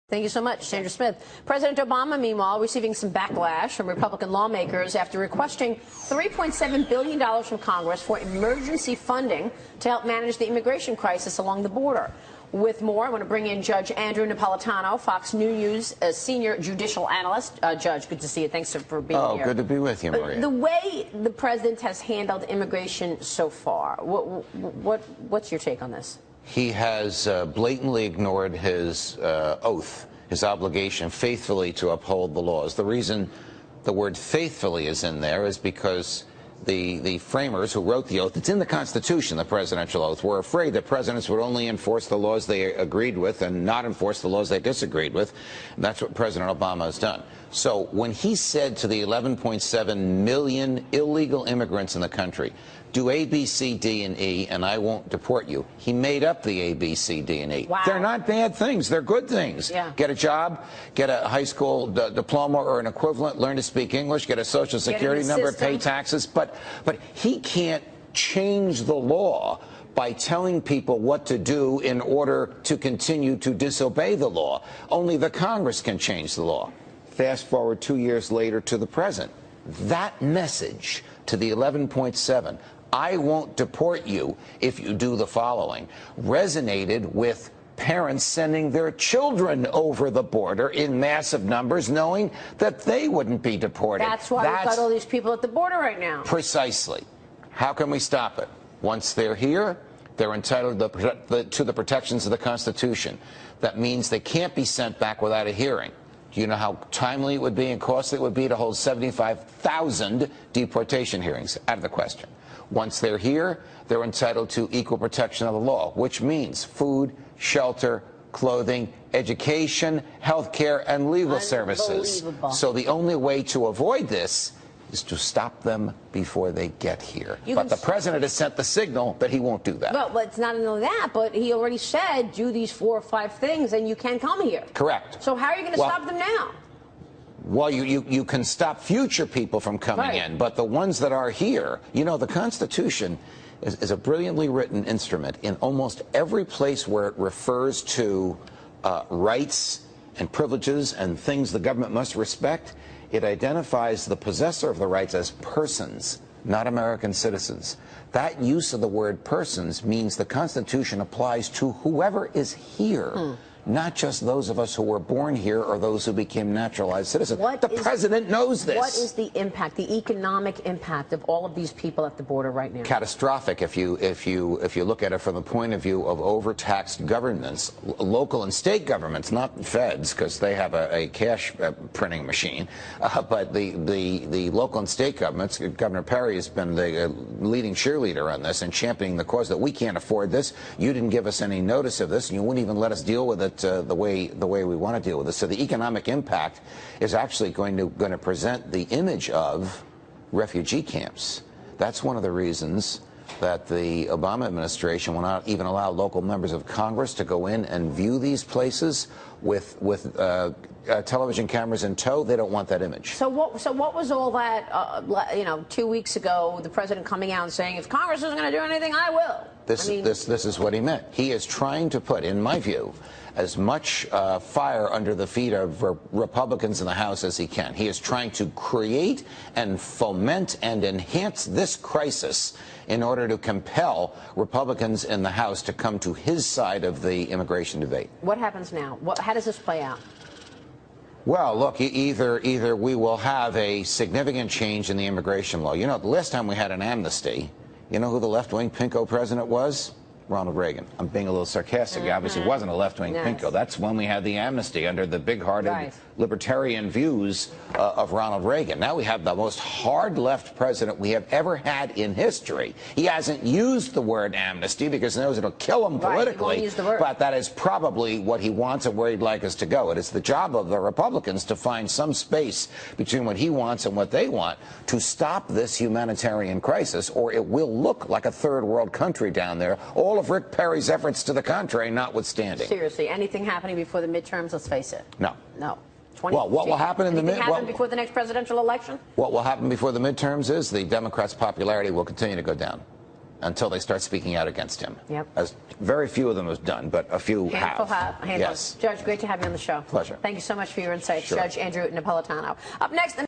Thank you so much, Sandra Smith. President Obama, meanwhile, receiving some backlash from Republican lawmakers after requesting $3.7 billion from Congress for emergency funding to help manage the immigration crisis along the border. With more, I want to bring in Judge Andrew Napolitano, Fox News senior judicial analyst. Judge, good to see you. Thanks for being here. Oh, good to be with you, Maria. The way the president has handled immigration so far, what's your take on this? He has blatantly ignored his oath, his obligation faithfully to uphold the laws. The reason the word faithfully is in there is because the framers who wrote the oath, it's in the Constitution, the presidential oath, were afraid that presidents would only enforce the laws they agreed with and not enforce the laws they disagreed with. And that's what President Obama has done. So when he said to the 11.7 million illegal immigrants in the country, do A, B, C, D, and E, and I won't deport you, he made up the A, B, C, D, and E. Wow. They're not bad things. They're good things. Yeah. Get a job, get a high school diploma or an equivalent, learn to speak English, get a Social Security number, pay taxes. But he can't change the law by telling people what to do in order to continue to disobey the law. Only the Congress can change the law. Fast forward 2 years later to the present. That message to the 11.7, I won't deport you if you do the following, resonated with parents sending their children over the border in massive numbers, knowing that they wouldn't be deported. That's why we've got all these people at the border right now. Precisely. How can we stop it? Once they're here, they're entitled to the protections of the Constitution. That means they can't be sent back without a hearing. Do you know how timely it would be and costly it would be to hold 75,000 deportation hearings? Out of the question. Once they're here, they're entitled to equal protection of the law, which means food, shelter, clothing, education, health care, and legal services. So the only way to avoid this is to stop them before they get here. But the president has sent the signal that he won't do that. Well, it's not only that, but he already said do these 4 or 5 things and you can come here. Correct. So how are you going to stop them now? Well, you can stop future people from coming in, but the ones that are here, you know, the Constitution is a brilliantly written instrument. In almost every place where it refers to rights and privileges and things the government must respect, it identifies the possessor of the rights as persons, not American citizens. That use of the word persons means the Constitution applies to whoever is here. Not just those of us who were born here or those who became naturalized citizens. The president knows this. What is the impact, the economic impact of all of these people at the border right now? Catastrophic if you look at it from the point of view of overtaxed governments, local and state governments, not feds because they have a cash printing machine, but the local and state governments. Governor Perry has been the leading cheerleader on this and championing the cause that we can't afford this. You didn't give us any notice of this, and you wouldn't even let us deal with it the way we want to deal with this. So the economic impact is actually going to present the image of refugee camps. That's one of the reasons that the Obama administration will not even allow local members of Congress to go in and view these places with television cameras in tow. They don't want that image. So what was all that? 2 weeks ago, the president coming out and saying, "If Congress isn't going to do anything, I will." This is what he meant. He is trying to put, in my view, as much fire under the feet of Republicans in the House as he can. He is trying to create and foment and enhance this crisis in order to compel Republicans in the House to come to his side of the immigration debate. What happens now? How does this play out? Well, look, either we will have a significant change in the immigration law. You know, the last time we had an amnesty, you know who the left-wing pinko president was? Ronald Reagan. I'm being a little sarcastic. He obviously wasn't a left-wing pinko. That's when we had the amnesty under the big-hearted libertarian views of Ronald Reagan. Now we have the most hard-left president we have ever had in history. He hasn't used the word amnesty because he knows it'll kill him politically, he won't use the word. But that is probably what he wants and where he'd like us to go. It is the job of the Republicans to find some space between what he wants and what they want to stop this humanitarian crisis, or it will look like a third-world country down there, all of Rick Perry's efforts to the contrary notwithstanding. Seriously, anything happening before the midterms? Let's face it. No. No. Well, what will happen in the before the next presidential election? What will happen before the midterms is the Democrats' popularity will continue to go down. until they start speaking out against him. Yep. As very few of them have done, but a few have. Handful. Yes. Judge, great to have you on the show. Pleasure. Thank you so much for your insights. Sure. Judge Andrew Napolitano. Up next.